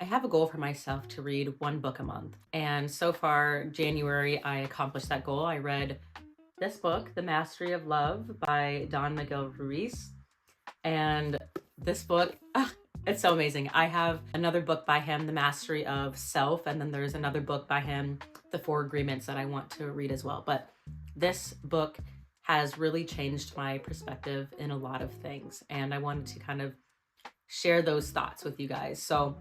have a goal for myself to read one book a month. And so far, January, I accomplished that goal. I read this book, The Mastery of Love by Don Miguel Ruiz. And this book, it's so amazing. I have another book by him, The Mastery of Self. And then there's another book by him, The Four Agreements, that I want to read as well. But this book has really changed my perspective in a lot of things. And I wanted to kind of share those thoughts with you guys. So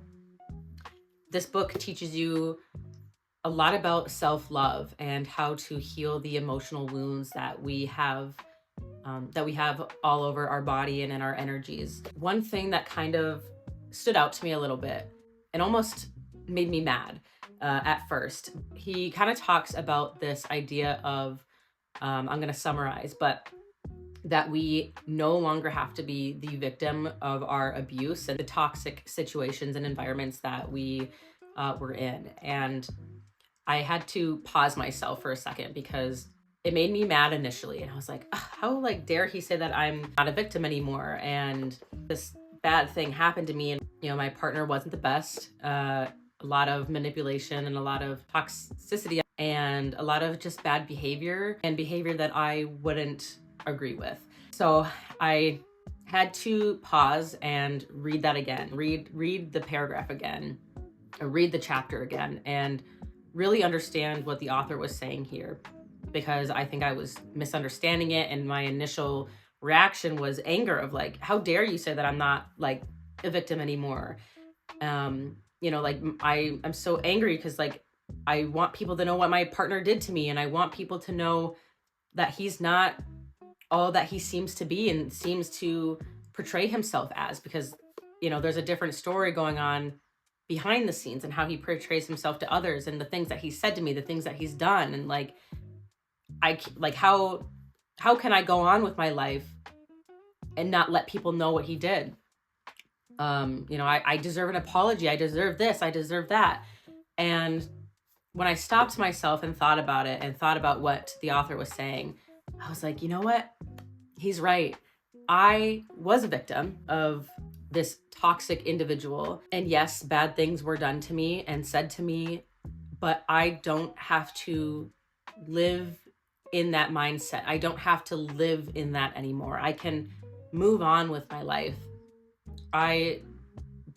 this book teaches you a lot about self-love and how to heal the emotional wounds that we have all over our body and in our energies. One thing that kind of stood out to me a little bit and almost made me mad at first. He kind of talks about this idea of, I'm going to summarize, but that we no longer have to be the victim of our abuse and the toxic situations and environments that we were in. And I had to pause myself for a second because it made me mad initially. And I was like, how dare he say that I'm not a victim anymore? And this bad thing happened to me. And, my partner wasn't the best. A lot of manipulation and a lot of toxicity and a lot of just bad behavior and behavior that I wouldn't agree with. So I had to pause and read that again, read the paragraph again, read the chapter again, and really understand what the author was saying here, because I think I was misunderstanding it. And my initial reaction was anger of how dare you say that I'm not a victim anymore? I'm so angry because I want people to know what my partner did to me. And I want people to know that he's not all that he seems to be and seems to portray himself as, because, there's a different story going on behind the scenes and how he portrays himself to others and the things that he said to me, the things that he's done. And how can I go on with my life and not let people know what he did? I deserve an apology. I deserve this. I deserve that. And when I stopped myself and thought about it and thought about what the author was saying, I was like, you know what? He's right. I was a victim of this toxic individual. And yes, bad things were done to me and said to me, but I don't have to live in that mindset. I don't have to live in that anymore. I can move on with my life. I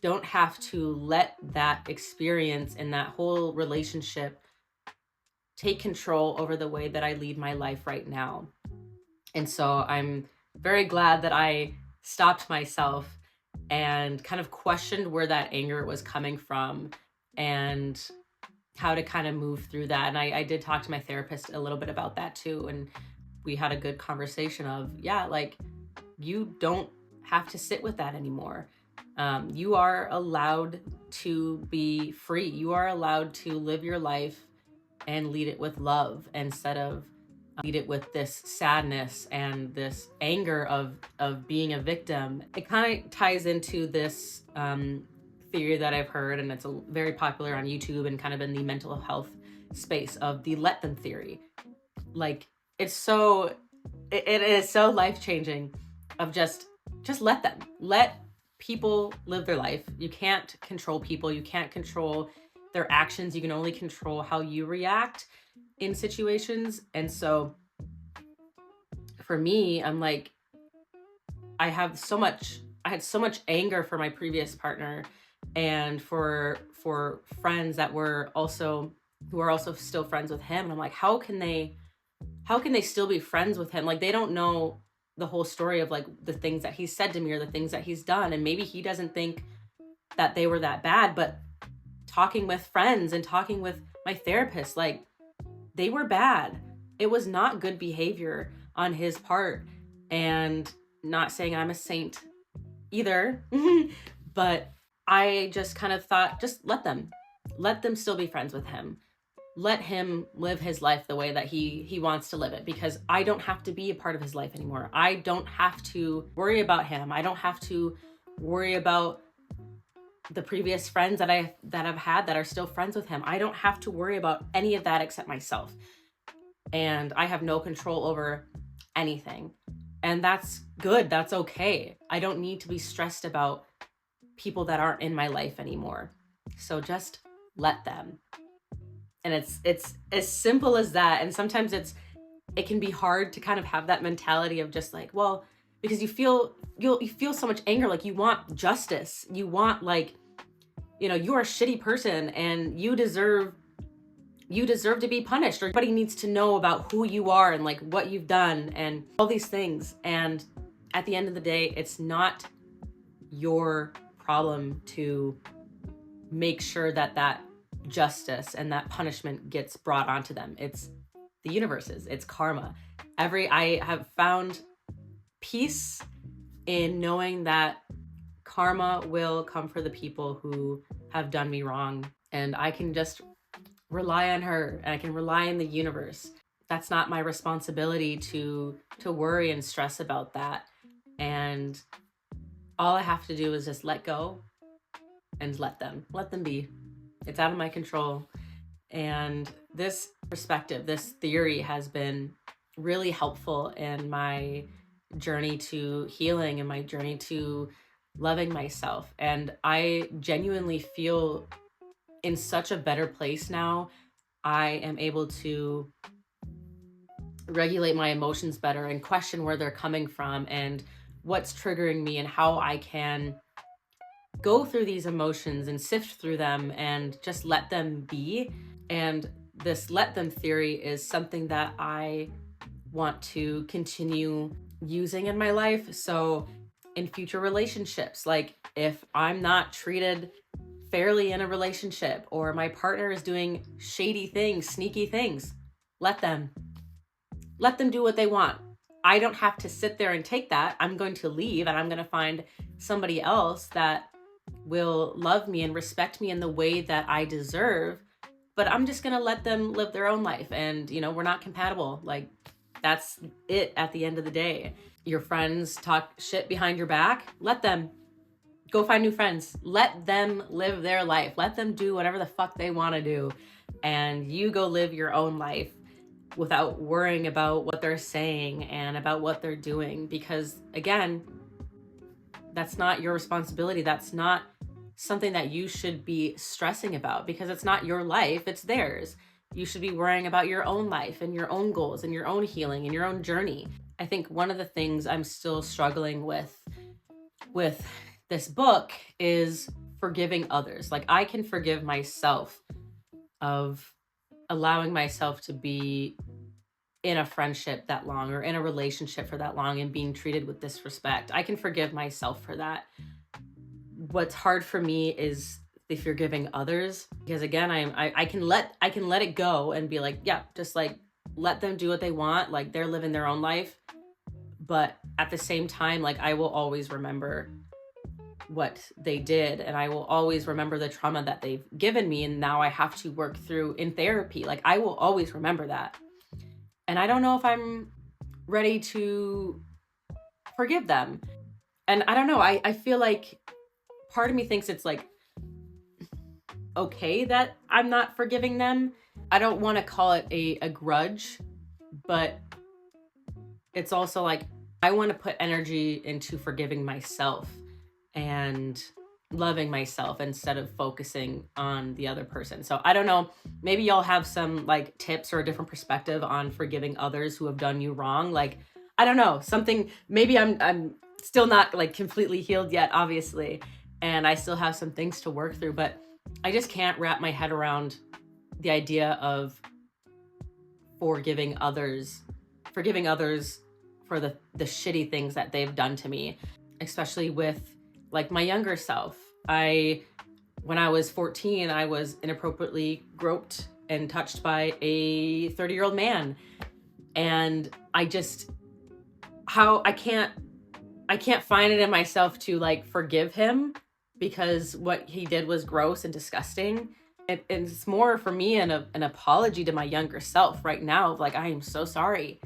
don't have to let that experience and that whole relationship take control over the way that I lead my life right now. And so I'm very glad that I stopped myself and kind of questioned where that anger was coming from and how to kind of move through that. And I did talk to my therapist a little bit about that too. And we had a good conversation of, you don't have to sit with that anymore. You are allowed to be free. You are allowed to live your life and lead it with love instead of lead it with this sadness and this anger of being a victim. It kind of ties into this theory that I've heard, and it's very popular on YouTube and kind of in the mental health space of the let them theory. It is so life-changing of just let them. Let people live their life. You can't control people. You can't control their actions. You can only control how you react in situations. And so for me, I'm I had so much anger for my previous partner and for friends that who are also still friends with him. And I'm like, how can they still be friends with him? They don't know the whole story of the things that he said to me or the things that he's done. And maybe he doesn't think that they were that bad, but talking with friends and talking with my therapist, they were bad. It was not good behavior on his part. And not saying I'm a saint either, but I just kind of thought, just let them still be friends with him. Let him live his life the way that he wants to live it, because I don't have to be a part of his life anymore. I don't have to worry about him. I don't have to worry about the previous friends that I've had that are still friends with him. I don't have to worry about any of that except myself. And I have no control over anything. And that's good. That's okay. I don't need to be stressed about people that aren't in my life anymore. So just let them. And it's as simple as that. And sometimes it can be hard to kind of have that mentality of just like, well, because you feel so much anger, like you want justice. You want like, you're a shitty person and you deserve to be punished, or everybody needs to know about who you are and like what you've done and all these things. And at the end of the day, it's not your problem to make sure that justice and that punishment gets brought onto them. It's the universe's, it's karma. I have found peace in knowing that karma will come for the people who have done me wrong, and I can just rely on her, and I can rely on the universe. That's not my responsibility to worry and stress about that. And all I have to do is just let go and let them be. It's out of my control. And this perspective, this theory has been really helpful in my journey to healing and my journey to loving myself. And I genuinely feel in such a better place now. I am able to regulate my emotions better and question where they're coming from and what's triggering me and how I can go through these emotions and sift through them and just let them be. And this let them theory is something that I want to continue using in my life. So in future relationships, like if I'm not treated fairly in a relationship, or my partner is doing shady things, sneaky things, let them do what they want. I don't have to sit there and take that. I'm going to leave and I'm going to find somebody else that will love me and respect me in the way that I deserve. But I'm just going to let them live their own life. And, we're not compatible. Like, that's it at the end of the day. Your friends talk shit behind your back. Let them. Go find new friends. Let them live their life. Let them do whatever the fuck they want to do. And you go live your own life without worrying about what they're saying and about what they're doing. Because again, that's not your responsibility. That's not something that you should be stressing about, because it's not your life, it's theirs. You should be worrying about your own life and your own goals and your own healing and your own journey. I think one of the things I'm still struggling with this book is forgiving others. Like, I can forgive myself of allowing myself to be in a friendship that long or in a relationship for that long and being treated with disrespect. I can forgive myself for that. What's hard for me is the forgiving others, because again, I can let it go and be like, yeah, just like let them do what they want. Like, they're living their own life. But at the same time, like, I will always remember what they did, and I will always remember the trauma that they've given me, and now I have to work through in therapy. Like, I will always remember that. And I don't know if I'm ready to forgive them. And I don't know, I feel like part of me thinks it's like okay that I'm not forgiving them. I don't want to call it a grudge, but it's also like I want to put energy into forgiving myself and loving myself instead of focusing on the other person. So I don't know, maybe y'all have some like tips or a different perspective on forgiving others who have done you wrong. Like, I don't know, something, maybe I'm still not like completely healed yet, obviously, and I still have some things to work through, but I just can't wrap my head around the idea of forgiving others for the shitty things that they've done to me, especially with like my younger self. When I was 14, I was inappropriately groped and touched by a 30-year-old man. And I can't find it in myself to like forgive him, because what he did was gross and disgusting. It's more for me an apology to my younger self right now of like, I am so sorry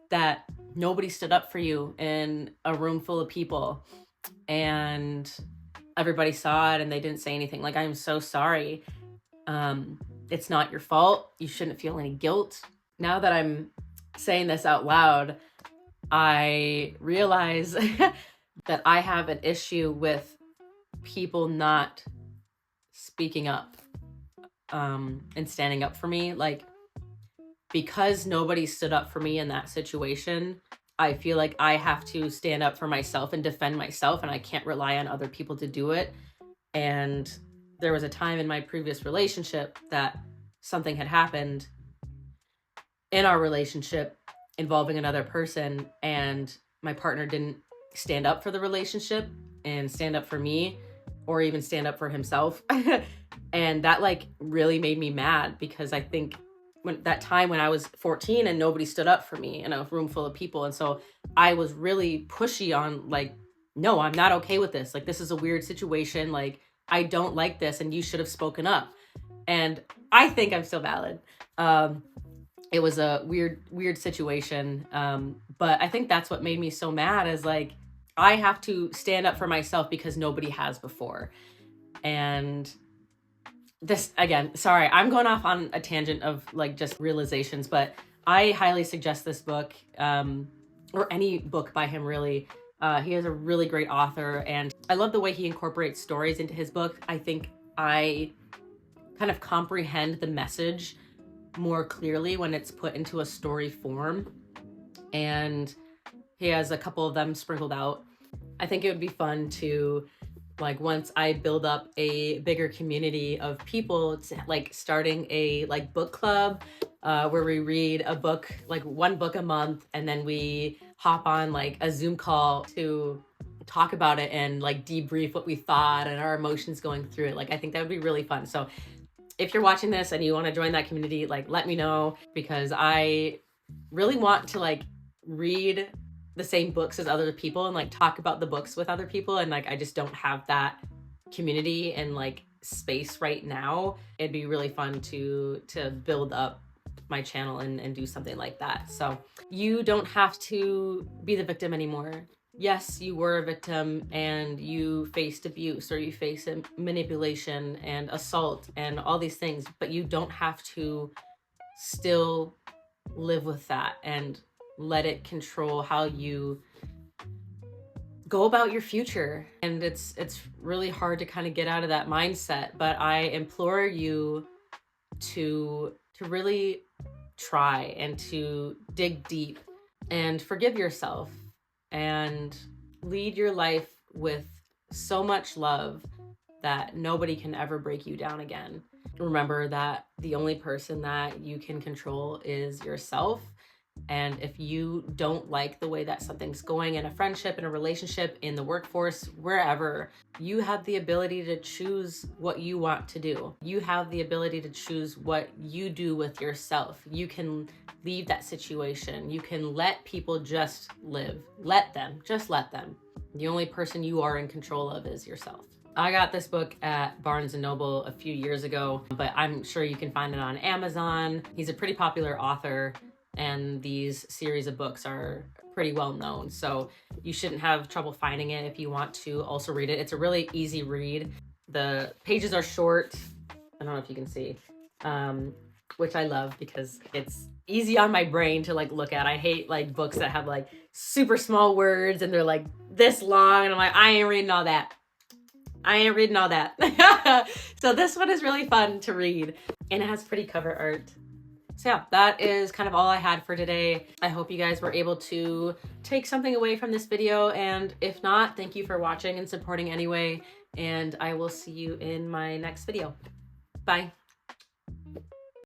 that nobody stood up for you in a room full of people and everybody saw it and they didn't say anything. Like, I'm so sorry. It's not your fault. You shouldn't feel any guilt. Now that I'm saying this out loud, I realize that I have an issue with people not speaking up and standing up for me. Like, because nobody stood up for me in that situation, I feel like I have to stand up for myself and defend myself, and I can't rely on other people to do it. And there was a time in my previous relationship that something had happened in our relationship involving another person, and my partner didn't stand up for the relationship and stand up for me, or even stand up for himself. And that like really made me mad, because I think that time when I was 14 and nobody stood up for me in a room full of people. And so I was really pushy on like, no, I'm not okay with this. Like, this is a weird situation. Like, I don't like this, and you should have spoken up. And I think I'm still valid. It was a weird situation. But I think that's what made me so mad, is like, I have to stand up for myself because nobody has before. And this, again, sorry, I'm going off on a tangent of like just realizations, but I highly suggest this book, or any book by him, really. He is a really great author, and I love the way he incorporates stories into his book. I think I kind of comprehend the message more clearly when it's put into a story form, and he has a couple of them sprinkled out. I think it would be fun to, like, once I build up a bigger community of people, it's like starting a like book club, where we read a book, like one book a month, and then we hop on like a Zoom call to talk about it and like debrief what we thought and our emotions going through it. Like, I think that would be really fun. So if you're watching this and you want to join that community, like, let me know, because I really want to like read the same books as other people and like talk about the books with other people. And like, I just don't have that community and like space right now. It'd be really fun to build up my channel and do something like that. So you don't have to be the victim anymore. Yes, you were a victim and you faced abuse, or you faced manipulation and assault and all these things, but you don't have to still live with that and let it control how you go about your future. And it's really hard to kind of get out of that mindset, but I implore you to really try and to dig deep and forgive yourself and lead your life with so much love that nobody can ever break you down again. Remember that the only person that you can control is yourself. And if you don't like the way that something's going in a friendship, in a relationship, in the workforce, wherever, you have the ability to choose what you want to do. You have the ability to choose what you do with yourself. You can leave that situation. You can let people just live. Let them, just let them. The only person you are in control of is yourself. I got this book at Barnes & Noble a few years ago, but I'm sure you can find it on Amazon. He's a pretty popular author, and these series of books are pretty well known, so you shouldn't have trouble finding it if you want to also read it. It's a really easy read. The pages are short. I don't know if you can see, which I love because it's easy on my brain to like look at. I hate like books that have like super small words and they're like this long, and I'm like, I ain't reading all that. I ain't reading all that. So this one is really fun to read, and it has pretty cover art. So yeah, that is kind of all I had for today. I hope you guys were able to take something away from this video, and if not, thank you for watching and supporting anyway, and I will see you in my next video. Bye.